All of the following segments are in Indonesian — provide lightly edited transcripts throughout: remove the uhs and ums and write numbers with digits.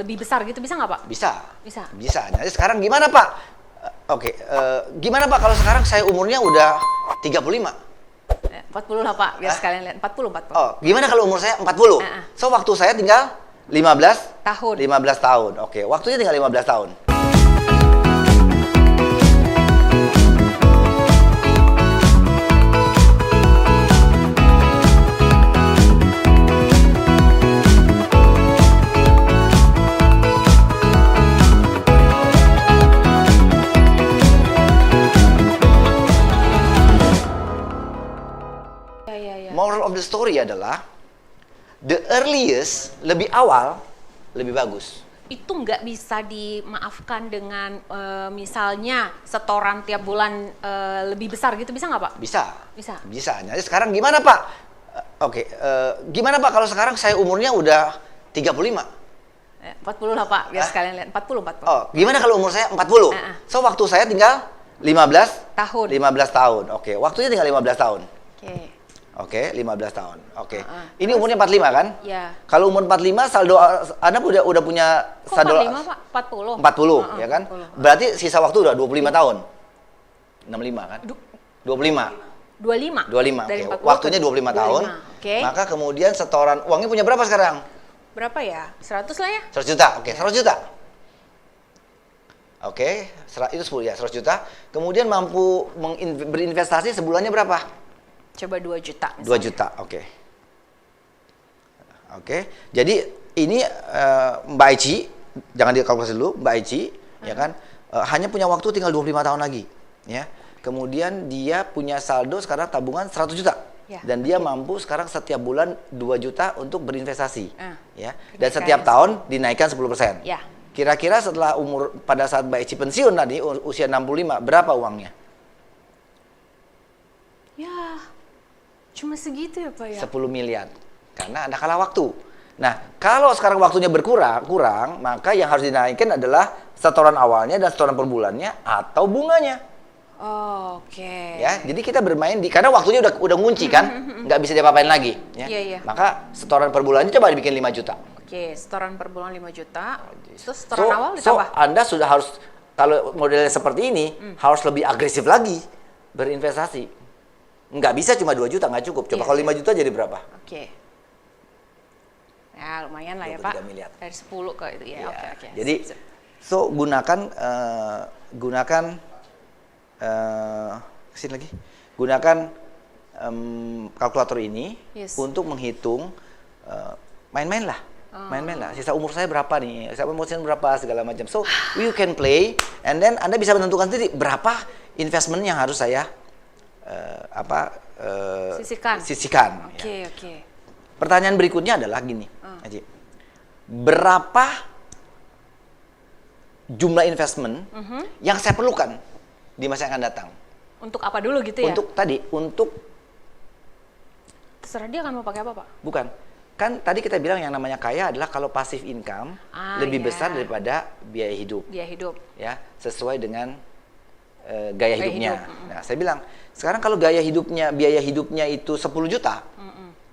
lebih besar gitu, bisa nggak Pak? Bisa. Bisa. Bisa. Jadi sekarang gimana Pak? Gimana Pak kalau sekarang saya umurnya udah 35? 40 lah Pak, biar sekalian lihat. 40. Oh, gimana kalau umur saya 40? So waktu saya tinggal 15 tahun. 15 tahun. Oke, waktunya tinggal 15 tahun. Moral of the story adalah the earliest, lebih awal, lebih bagus. Itu nggak bisa dimaafkan dengan misalnya setoran tiap bulan lebih besar gitu, bisa nggak Pak? Bisa. Bisa. Bisa. Jadi sekarang gimana Pak? Gimana Pak kalau sekarang saya umurnya udah 35? 40 lah Pak, biar sekalian lihat. 40. Oh, gimana kalau umur saya 40? So waktu saya tinggal 15 tahun. 15 tahun. Oke, waktunya tinggal 15 tahun. Oke. 15 tahun. Oke. Ini umurnya 45 kan? Ya. Kalau umur 45 saldo Anda udah punya Kok saldo 45 Pak? 40. 40, ya kan? 40. Berarti sisa waktu udah 25 tahun. 65 kan? 25. 25. 25. Dari Oke. 40 Waktunya ke 25 tahun. Oke. Maka kemudian setoran uangnya punya berapa sekarang? Berapa ya? 100 lah ya? 100 juta. Oke, 100 juta. Oke, itu 10 ya, 100 juta. Kemudian mampu berinvestasi sebulannya berapa? Coba 2 juta. 2 juta, oke. Oke, jadi ini Mbak Aici, jangan dikalkulasi dulu, Mbak Aici, ya kan, hanya punya waktu tinggal 25 tahun lagi, ya. Kemudian dia punya saldo sekarang tabungan 100 juta. Ya, Dan dia mampu sekarang setiap bulan 2 juta untuk berinvestasi, ya. Dan Kenaikan setiap tahun dinaikkan 10%. Ya. Kira-kira setelah umur pada saat Mbak Aici pensiun tadi usia 65, berapa uangnya? Ya. Cuma segitu ya Pak ya? 10 miliar. Karena Anda kalah waktu. Nah, kalau sekarang waktunya kurang, maka yang harus dinaikkan adalah setoran awalnya dan setoran per bulannya atau bunganya. Oke. Ya, jadi kita bermain karena waktunya udah ngunci kan, nggak bisa diapa-apain lagi. Ya. Iya. Maka setoran per bulannya coba dibikin 5 juta. Oke, setoran per bulan 5 juta. Terus setoran awal So ditambah? Anda sudah harus, kalau modelnya seperti ini, harus lebih agresif lagi berinvestasi. Nggak bisa cuma 2 juta, nggak cukup. Coba kalau 5 juta jadi berapa? Oke. Ya, lumayan lah ya Pak. 23 miliar. Dari 10 ke itu ya. Oke. Jadi, so gunakan kalkulator ini untuk menghitung, main-main lah. Sisa umur saya berapa nih? Sisa umur saya berapa segala macam. So you can play, and then Anda bisa menentukan sendiri berapa investment yang harus saya sisihkan. Oke. Pertanyaan berikutnya adalah gini, Aji. Berapa jumlah investment yang saya perlukan di masa yang akan datang? Untuk apa dulu gitu ya? Untuk terserah dia kan mau pakai apa Pak? Bukan. Kan tadi kita bilang yang namanya kaya adalah kalau passive income lebih besar daripada biaya hidup. Biaya hidup. Ya, sesuai dengan gaya hidupnya. Nah, saya bilang, sekarang kalau biaya hidupnya itu 10 juta,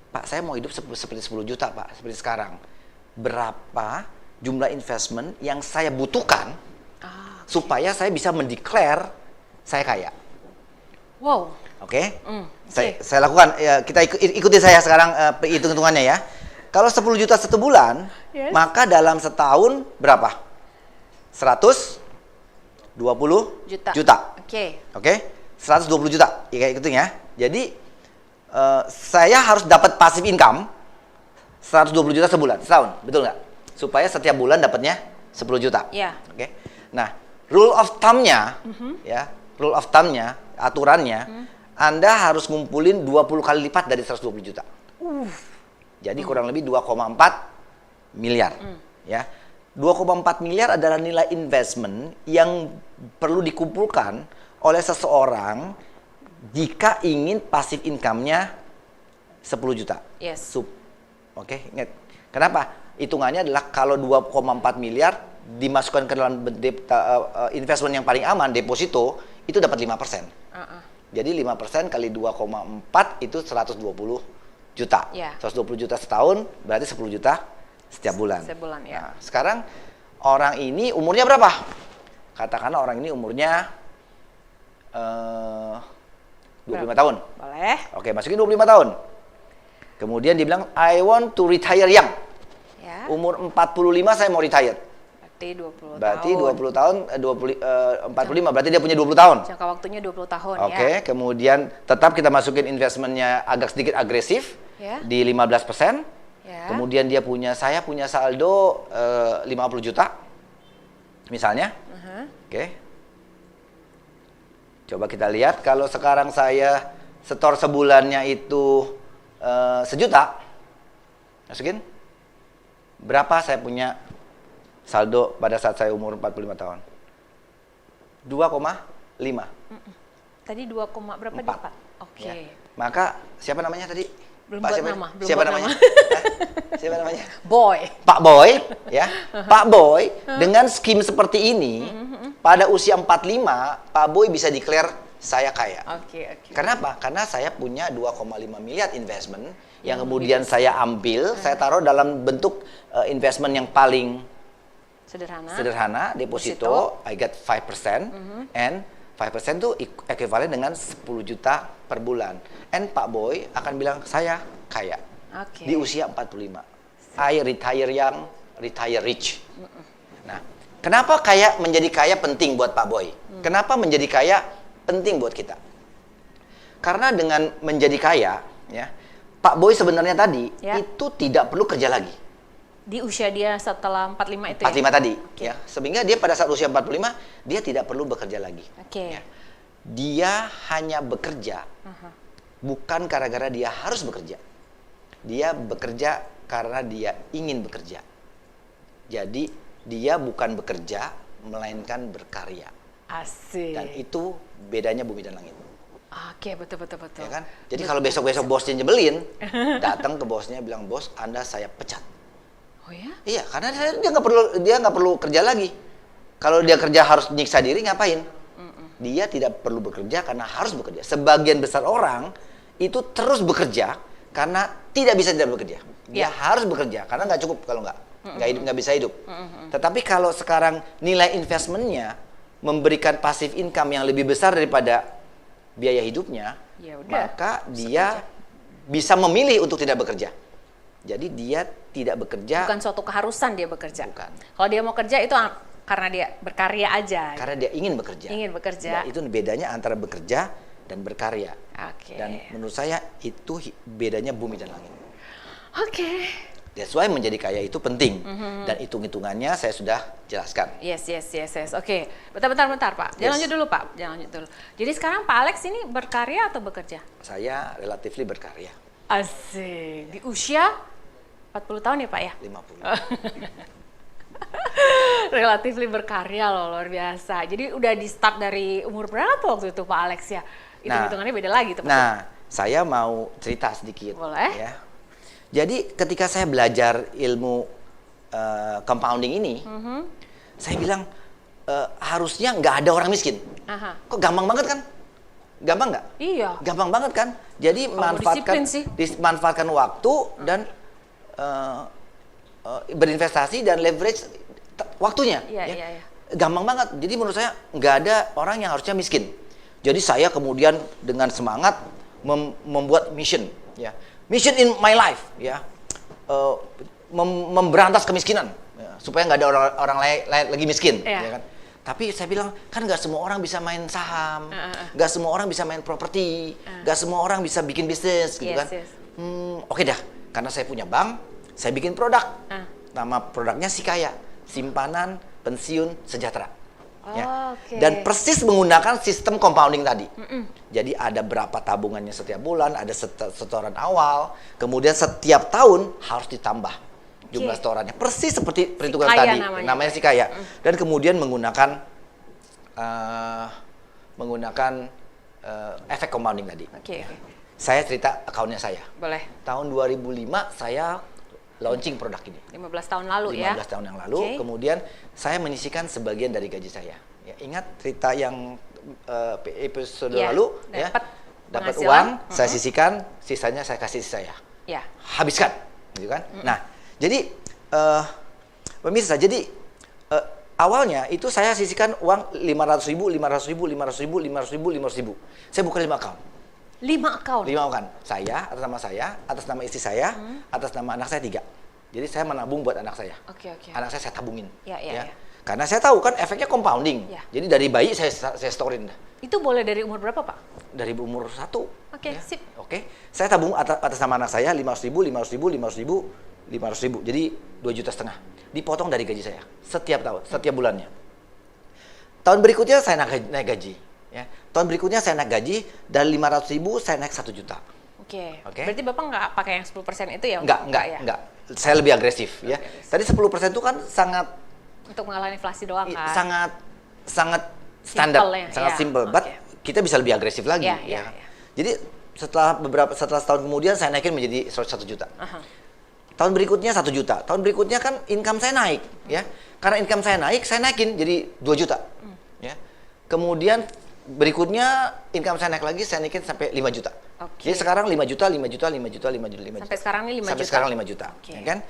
Pak, saya mau hidup seperti 10 juta, Pak, seperti sekarang. Berapa jumlah investment yang saya butuhkan supaya saya bisa mendeklar saya kaya? Wow. Oke? Saya lakukan, ya, kita ikuti saya sekarang hitung-hitungannya ya. Kalau 10 juta satu bulan, maka dalam setahun berapa? 120 juta. Oke? 120 juta. Ya, kayak gitu ya. Jadi saya harus dapat passive income 120 juta sebulan, setahun. Betul nggak? Supaya setiap bulan dapatnya 10 juta. Iya. Oke? Nah, rule of thumb-nya, aturannya, Anda harus ngumpulin 20 kali lipat dari 120 juta. Jadi kurang lebih 2,4 miliar. Ya. 2,4 miliar adalah nilai investment yang perlu dikumpulkan oleh seseorang jika ingin passive income-nya 10 juta. Yes. Oke, ingat. Kenapa? Hitungannya adalah kalau 2,4 miliar dimasukkan ke dalam investment yang paling aman, deposito, itu dapat 5%. Jadi 5% kali 2,4 itu 120 juta. 120 juta setahun berarti 10 juta setiap bulan. Setiap bulan, ya. Nah, sekarang orang ini umurnya berapa? Katakanlah orang ini umurnya 25 tahun. Boleh. Oke, masukin 25 tahun. Kemudian dia bilang, I want to retire young. Ya. Umur 45 saya mau retire. Berarti 20 20 tahun, 45, berarti dia punya 20 tahun. Jangka waktunya 20 tahun Oke, ya. kemudian tetap kita masukin investmentnya agak sedikit agresif Ya. di 15%. Ya. Kemudian saya punya saldo 50 juta, misalnya. Oke. Coba kita lihat, kalau sekarang saya setor sebulannya itu 1 juta, masukin. Berapa saya punya saldo pada saat saya umur 45 tahun? 2,5. Tadi 2, berapa di 4? Oke. Ya. Maka siapa namanya tadi? Belum Pak buat siapa? nama, belum Siapa buat namanya? nama. Hah? Siapa namanya? Boy. Pak Boy, ya. Pak Boy dengan skim seperti ini pada usia 45, Pak Boy bisa declare saya kaya. Oke. Karena apa? Karena saya punya 2,5 miliar investment yang kemudian saya ambil, saya taruh dalam bentuk investment yang paling sederhana, deposito, I get 5%, and 5% itu ekuivalen dengan 10 juta per bulan. And Pak Boy akan bilang, saya kaya. Oke. Di usia 45. I retire young, retire rich. Nah, kenapa menjadi kaya penting buat Pak Boy? Kenapa menjadi kaya penting buat kita? Karena dengan menjadi kaya, ya, Pak Boy sebenarnya tadi itu tidak perlu kerja lagi. Di usia dia setelah 45 itu 45 ya? tadi, ya. Sehingga dia pada saat usia 45, dia tidak perlu bekerja lagi. Oke. Ya. Dia hanya bekerja bukan gara-gara dia harus bekerja. Dia bekerja karena dia ingin bekerja. Jadi dia bukan bekerja, melainkan berkarya. Asik. Dan itu bedanya bumi dan langit. Oke, betul. Ya kan? Jadi kalau besok-besok bosnya nyebelin, datang ke bosnya bilang, bos, Anda saya pecat. Oh ya? Iya, karena dia nggak perlu kerja lagi. Kalau dia kerja harus nyiksa diri, ngapain? Dia tidak perlu bekerja karena harus bekerja. Sebagian besar orang itu terus bekerja karena tidak bekerja. Dia harus bekerja karena nggak cukup kalau nggak bisa hidup. Tetapi kalau sekarang nilai investmentnya memberikan passive income yang lebih besar daripada biaya hidupnya, Ya udah, maka dia bisa memilih untuk tidak bekerja. Jadi dia tidak bekerja. Bukan suatu keharusan dia bekerja. Bukan. Kalau dia mau kerja itu karena dia berkarya aja. Karena dia ingin bekerja. Ingin bekerja. Nah, itu bedanya antara bekerja dan berkarya. Oke. Dan menurut saya itu bedanya bumi dan langit. Oke. That's why menjadi kaya itu penting. Dan hitung-hitungannya saya sudah jelaskan. Yes. Oke. Bentar, Pak. Jangan lanjut dulu, Pak. Jadi sekarang Pak Alex ini berkarya atau bekerja? Saya relatively berkarya. Asik. Di usia 40 tahun ya, Pak ya? 50. Relatively berkarya loh, luar biasa. Jadi udah di start dari umur berapa waktu itu Pak Alex ya? Hitung-hitungannya beda lagi tuh Pak. Nah, saya mau cerita sedikit. Boleh. Ya. Jadi ketika saya belajar ilmu compounding ini, saya bilang harusnya nggak ada orang miskin. Aha. Kok gampang banget kan? Gampang nggak? Iya. Gampang banget kan? Jadi manfaatkan waktu dan berinvestasi dan leverage waktunya. Iya. Gampang banget. Jadi menurut saya nggak ada orang yang harusnya miskin. Jadi saya kemudian dengan semangat membuat mission, ya. Mission in my life, ya. Memberantas kemiskinan, ya, supaya nggak ada orang lain lagi miskin, ya kan. Tapi saya bilang, kan nggak semua orang bisa main saham, nggak semua orang bisa main properti, nggak semua orang bisa bikin bisnis, gitu kan. Oke dah, karena saya punya bank, saya bikin produk. Nama produknya Sikaya, Simpanan Pensiun Sejahtera. Ya. Dan persis menggunakan sistem compounding tadi. Jadi ada berapa tabungannya setiap bulan, ada setoran awal, kemudian setiap tahun harus ditambah jumlah setorannya. Persis seperti perhitungan tadi, namanya Sikaya. Dan kemudian menggunakan efek compounding tadi. Saya cerita akunnya saya. Boleh. Tahun 2005 saya launching produk ini. 15 tahun lalu 15 ya? 15 tahun yang lalu. Kemudian saya menyisihkan sebagian dari gaji saya. Ya, ingat cerita yang episode lalu, dapat uang, saya sisihkan, sisanya saya kasih saya. Habiskan, gitu kan? Nah, jadi pemirsa, jadi awalnya itu saya sisihkan uang 500.000, 500.000, 500.000, 500.000, 500.000. Saya buka 5 account. 5 account? 5 account. Saya, atas nama istri saya, atas nama anak saya 3. Jadi saya menabung buat anak saya. Oke. Anak saya tabungin. Ya. Karena saya tahu kan efeknya compounding. Ya. Jadi dari bayi saya storin. Itu boleh dari umur berapa, Pak? Dari umur 1. Oke, sip. Oke. Saya tabung atas nama anak saya 500.000, 500.000, 500.000, 500.000. Jadi 2,5 juta. Dipotong dari gaji saya setiap tahun, setiap bulannya. Tahun berikutnya saya naik gaji. Ya. Tahun berikutnya saya naik gaji, dari 500.000 saya naik 1 juta. Oke. Oke. Berarti Bapak nggak pakai yang 10% itu ya? Enggak. Saya lebih agresif ya. Tadi 10% itu kan sangat Untuk mengalahkan inflasi doang kan? sangat standar, Simple ya, sangat ya. simple. But kita bisa lebih agresif lagi. Ya. Jadi setelah setahun kemudian saya naikin menjadi 1 juta. Aha. Tahun berikutnya 1 juta. Tahun berikutnya kan income saya naik, ya. Karena income saya naik, saya naikin jadi 2 juta. Ya. Kemudian berikutnya income saya naik lagi, saya naikin sampai 5 juta. Oke. Jadi sekarang 5 juta, 5 juta, 5 juta, 5 juta, 5 juta. Sampai sekarang ini 5 Sampai juta? sekarang 5 juta. Oke. Ya kan?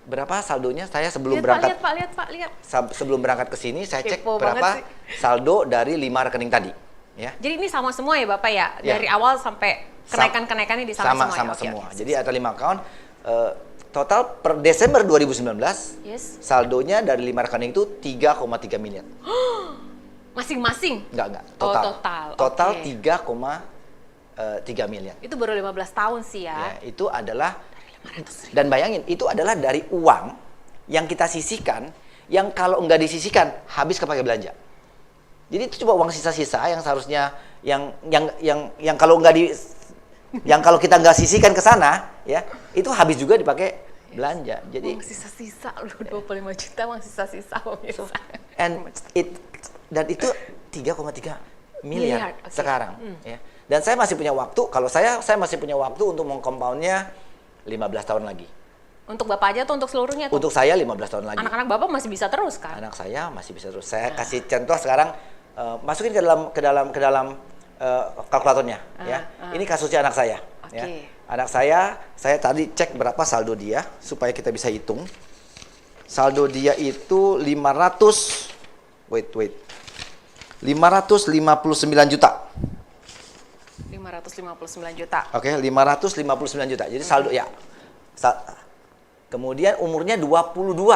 Berapa saldonya saya sebelum Lihat, berangkat Pak, lihat. sebelum berangkat ke sini saya cek Kepo berapa banget saldo dari 5 rekening tadi, ya. Jadi ini sama semua ya Bapak ya? Ya. Dari awal sampai kenaikan-kenaikannya di sama semua ya? Oke, semua. oke. Jadi ada 5 account. Total per Desember 2019 Yes. saldonya dari 5 rekening itu 3,3 miliar. Masing-masing? Enggak. Oh, Total. total. Total Oke. 3,3 miliar. Itu baru 15 tahun sih ya? Ya, itu adalah, dan bayangin, itu adalah dari uang yang kita sisihkan, yang kalau nggak disisihkan habis kepake belanja. Jadi itu coba uang sisa-sisa yang seharusnya yang kalau nggak yang kalau kita nggak sisihkan ke sana, ya itu habis juga dipakai belanja. Jadi Uang sisa-sisa loh, 25 juta uang sisa-sisa pemirsa. dan itu 3,3 miliar Oke. sekarang, ya. Dan saya masih punya waktu, kalau saya masih punya waktu untuk mengcompoundnya 15 tahun lagi. Untuk Bapak aja tuh, untuk seluruhnya tuh? Untuk saya 15 tahun lagi. Anak-anak Bapak masih bisa terus kan? Anak saya masih bisa terus. Saya kasih contoh sekarang, masukin ke dalam kalkulatornya, ya. Ini kasusnya anak saya. Ya. Oke. Anak saya tadi cek berapa saldo dia supaya kita bisa hitung. Saldo dia itu 559 juta. 559 juta. Oke, 559 juta. Jadi saldo ya. Kemudian umurnya 22.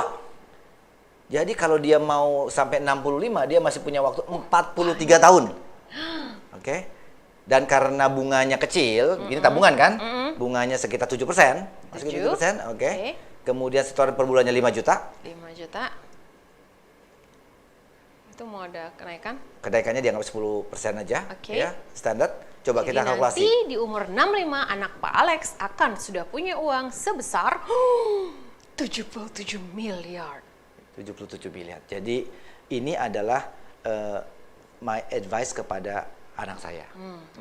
Jadi kalau dia mau sampai 65, dia masih punya waktu 43 tahun. Oke. Dan karena bunganya kecil, ini tabungan kan? Bunganya sekitar 7%. Masih 7%, oke. Oke. Kemudian setoran per bulannya 5 juta. 5 juta. Itu mau ada kenaikan? Kenaikannya dianggap 10% aja, Oke. ya, standar. Coba Jadi kita kalkulasi. nanti di umur 65 anak Pak Alex akan sudah punya uang sebesar 77 miliar. 77 miliar. Jadi ini adalah my advice kepada anak saya.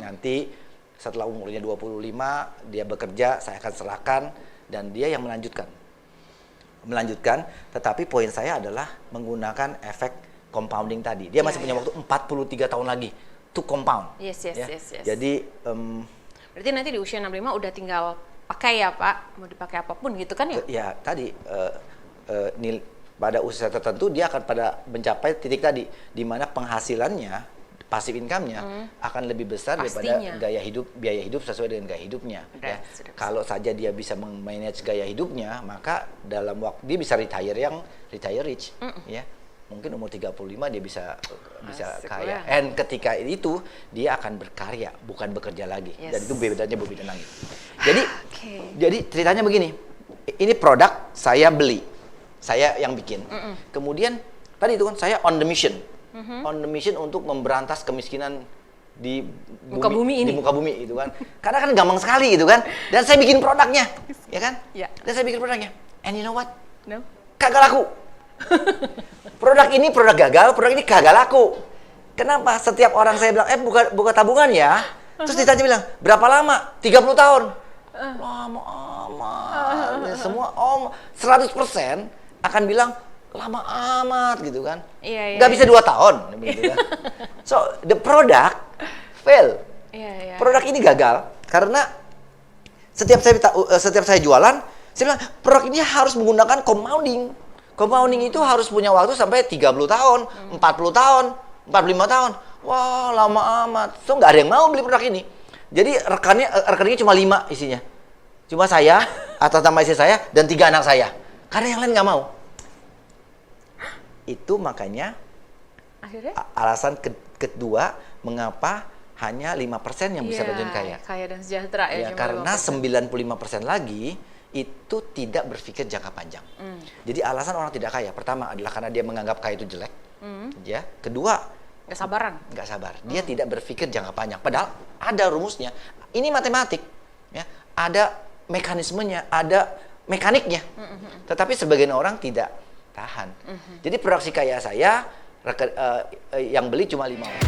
Nanti setelah umurnya 25, dia bekerja, saya akan serahkan dan dia yang melanjutkan. Tetapi poin saya adalah menggunakan efek compounding tadi. Dia masih punya waktu 43 tahun lagi to compound. Yes. Jadi Berarti nanti di usia 65 udah tinggal pakai ya Pak, mau dipakai apapun gitu kan ya? ya tadi pada usia tertentu dia akan pada mencapai titik tadi di mana penghasilannya, passive income-nya akan lebih besar Pastinya. daripada biaya hidup sesuai dengan gaya hidupnya. Ya. Kalau saja dia bisa memanage gaya hidupnya, maka dalam waktu dia bisa retire rich, ya. Mungkin umur 35 dia bisa Asik kaya. lah. And ketika itu dia akan berkarya, bukan bekerja lagi. Yes. Dan itu bedanya bumi dan langit. Jadi Oke. jadi ceritanya begini. Ini produk saya beli. Saya yang bikin. Kemudian tadi itu kan saya on the mission. On the mission untuk memberantas kemiskinan di Muka bumi ini. Di muka bumi itu kan. Karena kan gampang sekali gitu kan. Dan saya bikin produknya, ya kan? Ya. Dan saya bikin produknya. And you know what? No? Kagak laku. Produk ini produk gagal, produk ini kagak laku. Kenapa? Setiap orang saya bilang, buka tabungan ya. Terus ditanya bilang, berapa lama? 30 tahun. Lama amat. Semua 100% akan bilang, lama amat gitu kan. Iya. Nggak bisa 2 tahun. Begitu kan. So, the product fail. Iya. Produk ini gagal karena setiap saya jualan, Saya bilang, produk ini harus menggunakan compounding. Compounding itu harus punya waktu sampai 30 tahun, 40 tahun, 45 tahun. Wah, lama amat. So, nggak ada yang mau beli produk ini. Jadi, rekeningnya cuma 5 isinya. Cuma saya, atas nama istri saya, dan 3 anak saya. Karena yang lain nggak mau. Itu makanya Akhirnya? alasan kedua, mengapa hanya 5% yang bisa pensiun kaya. Kaya dan sejahtera ya. Ya, karena 95% lagi itu tidak berpikir jangka panjang. Jadi alasan orang tidak kaya, pertama adalah karena dia menganggap kaya itu jelek. Ya. Kedua, Nggak sabaran. nggak sabar. Dia tidak berpikir jangka panjang. Padahal ada rumusnya. Ini matematik. Ya. Ada mekanismenya, ada mekaniknya. Tetapi sebagian orang tidak tahan. Jadi proyeksi kaya saya yang beli cuma 5 orang.